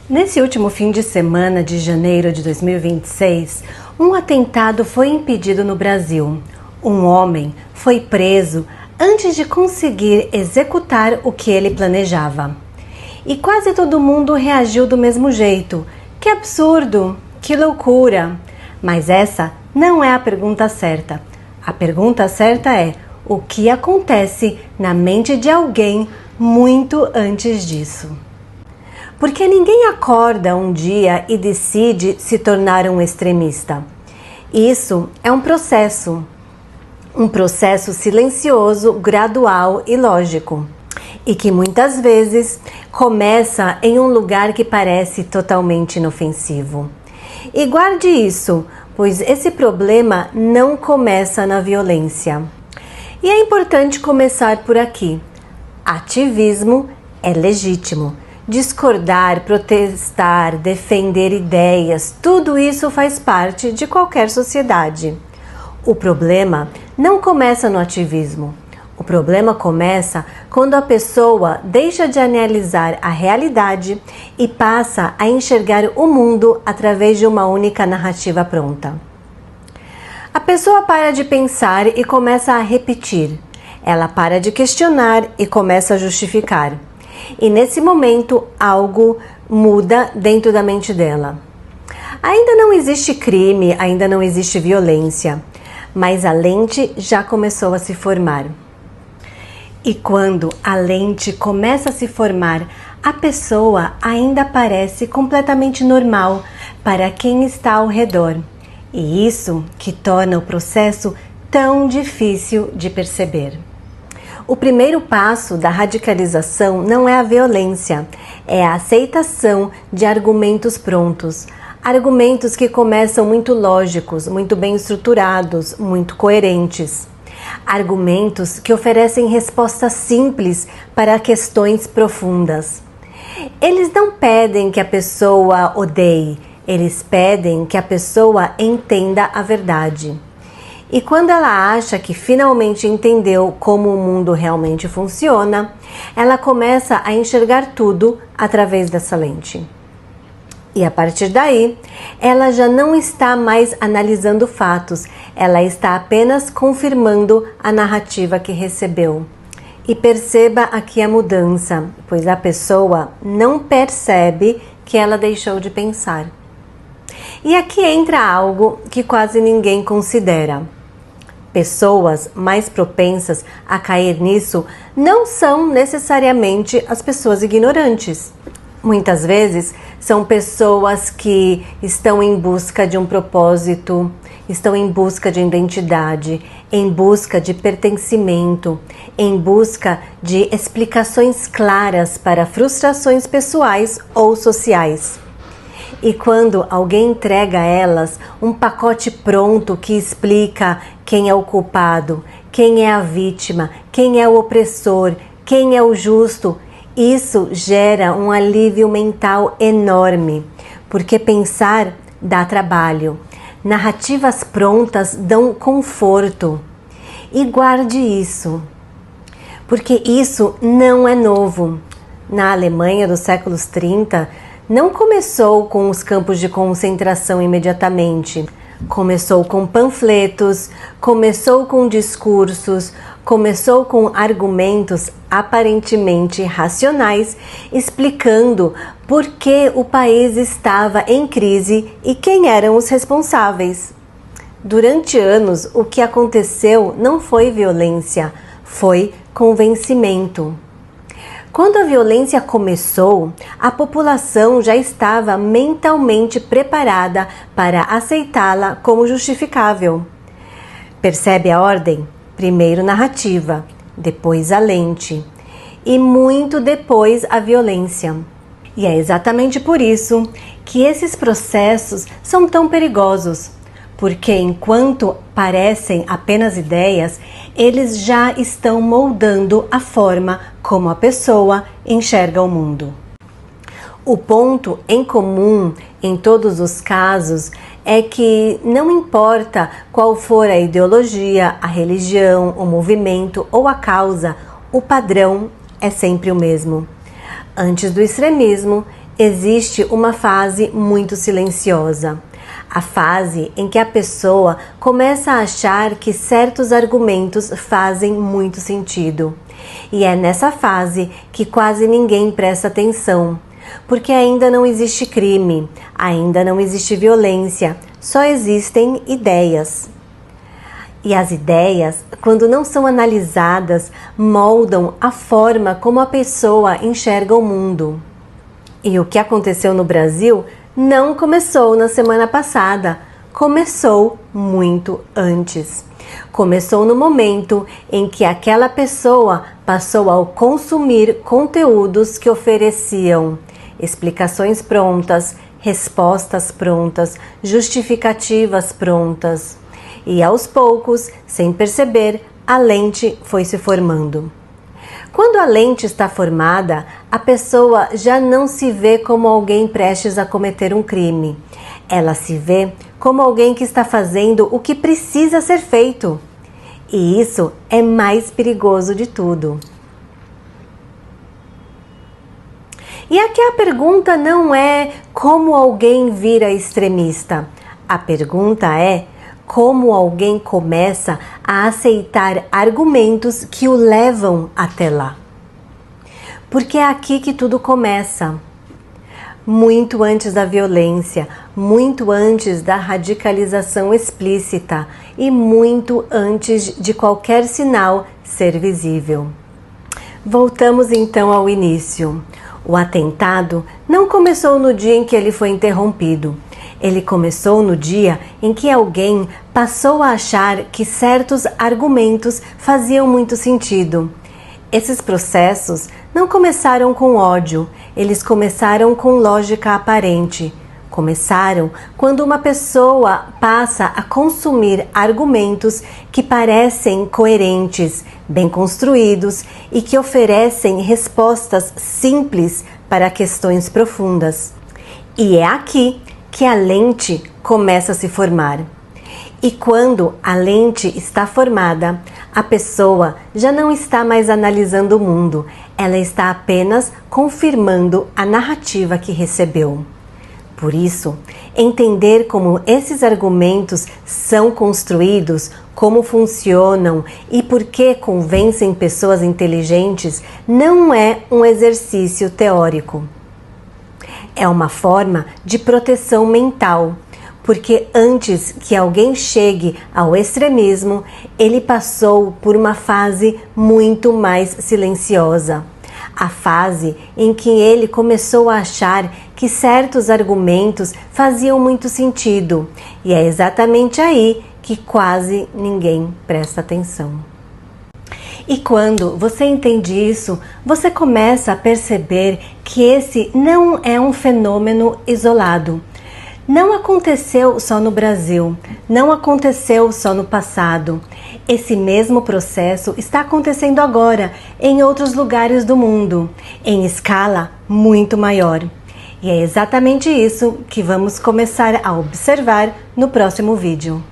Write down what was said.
Nesse último fim de semana de janeiro de 2026, um atentado foi impedido no Brasil. Um homem foi preso antes de conseguir executar o que ele planejava. E quase todo mundo reagiu do mesmo jeito. Que absurdo! Que loucura! Mas essa não é a pergunta certa. A pergunta certa é: o que acontece na mente de alguém muito antes disso? Porque ninguém acorda um dia e decide se tornar um extremista. Isso é um processo silencioso, gradual e lógico, e que muitas vezes começa em um lugar que parece totalmente inofensivo. E guarde isso, pois esse problema não começa na violência. E é importante começar por aqui. Ativismo é legítimo. Discordar, protestar, defender ideias, tudo isso faz parte de qualquer sociedade. O problema não começa no ativismo. O problema começa quando a pessoa deixa de analisar a realidade e passa a enxergar o mundo através de uma única narrativa pronta. A pessoa para de pensar e começa a repetir. Ela para de questionar e começa a justificar. E nesse momento algo muda dentro da mente dela. Ainda não existe crime, ainda não existe violência, mas a lente já começou a se formar. E quando a lente começa a se formar, a pessoa ainda parece completamente normal para quem está ao redor. E isso que torna o processo tão difícil de perceber. O primeiro passo da radicalização não é a violência, é a aceitação de argumentos prontos. Argumentos que começam muito lógicos, muito bem estruturados, muito coerentes. Argumentos que oferecem respostas simples para questões profundas. Eles não pedem que a pessoa odeie, eles pedem que a pessoa entenda a verdade. E quando ela acha que finalmente entendeu como o mundo realmente funciona, ela começa a enxergar tudo através dessa lente. E a partir daí, ela já não está mais analisando fatos, ela está apenas confirmando a narrativa que recebeu. E perceba aqui a mudança, pois a pessoa não percebe que ela deixou de pensar. E aqui entra algo que quase ninguém considera. Pessoas mais propensas a cair nisso não são necessariamente as pessoas ignorantes. Muitas vezes são pessoas que estão em busca de um propósito, estão em busca de identidade, em busca de pertencimento, em busca de explicações claras para frustrações pessoais ou sociais. E quando alguém entrega a elas um pacote pronto que explica quem é o culpado, quem é a vítima, quem é o opressor, quem é o justo, isso gera um alívio mental enorme, porque pensar dá trabalho. Narrativas prontas dão conforto. E guarde isso, porque isso não é novo. Na Alemanha dos séculos 30, não começou com os campos de concentração imediatamente. Começou com panfletos, começou com discursos, começou com argumentos aparentemente racionais, explicando por que o país estava em crise e quem eram os responsáveis. Durante anos, o que aconteceu não foi violência, foi convencimento. Quando a violência começou, a população já estava mentalmente preparada para aceitá-la como justificável. Percebe a ordem? Primeiro narrativa, depois a lente e muito depois a violência. E é exatamente por isso que esses processos são tão perigosos, porque enquanto parecem apenas ideias, eles já estão moldando a forma como a pessoa enxerga o mundo. O ponto em comum em todos os casos é que não importa qual for a ideologia, a religião, o movimento ou a causa, o padrão é sempre o mesmo. Antes do extremismo, existe uma fase muito silenciosa. A fase em que a pessoa começa a achar que certos argumentos fazem muito sentido. E é nessa fase que quase ninguém presta atenção, porque ainda não existe crime, ainda não existe violência, só existem ideias. E as ideias, quando não são analisadas, moldam a forma como a pessoa enxerga o mundo. E o que aconteceu no Brasil não começou na semana passada, começou muito antes. Começou no momento em que aquela pessoa passou a consumir conteúdos que ofereciam explicações prontas, respostas prontas, justificativas prontas. E aos poucos, sem perceber, a lente foi se formando. Quando a lente está formada, a pessoa já não se vê como alguém prestes a cometer um crime. Ela se vê como alguém que está fazendo o que precisa ser feito. E isso é mais perigoso de tudo. E aqui a pergunta não é como alguém vira extremista. A pergunta é como alguém começa a aceitar argumentos que o levam até lá. Porque é aqui que tudo começa. Muito antes da violência, muito antes da radicalização explícita e muito antes de qualquer sinal ser visível. Voltamos então ao início. O atentado não começou no dia em que ele foi interrompido. Ele começou no dia em que alguém passou a achar que certos argumentos faziam muito sentido. Esses processos não começaram com ódio, eles começaram com lógica aparente. Começaram quando uma pessoa passa a consumir argumentos que parecem coerentes, bem construídos e que oferecem respostas simples para questões profundas. E é aqui que a lente começa a se formar. E quando a lente está formada, a pessoa já não está mais analisando o mundo, ela está apenas confirmando a narrativa que recebeu. Por isso, entender como esses argumentos são construídos, como funcionam e por que convencem pessoas inteligentes não é um exercício teórico. É uma forma de proteção mental, porque antes que alguém chegue ao extremismo, ele passou por uma fase muito mais silenciosa. A fase em que ele começou a achar que certos argumentos faziam muito sentido. E é exatamente aí que quase ninguém presta atenção. E quando você entende isso, você começa a perceber que esse não é um fenômeno isolado. Não aconteceu só no Brasil, não aconteceu só no passado. Esse mesmo processo está acontecendo agora em outros lugares do mundo, em escala muito maior. E é exatamente isso que vamos começar a observar no próximo vídeo.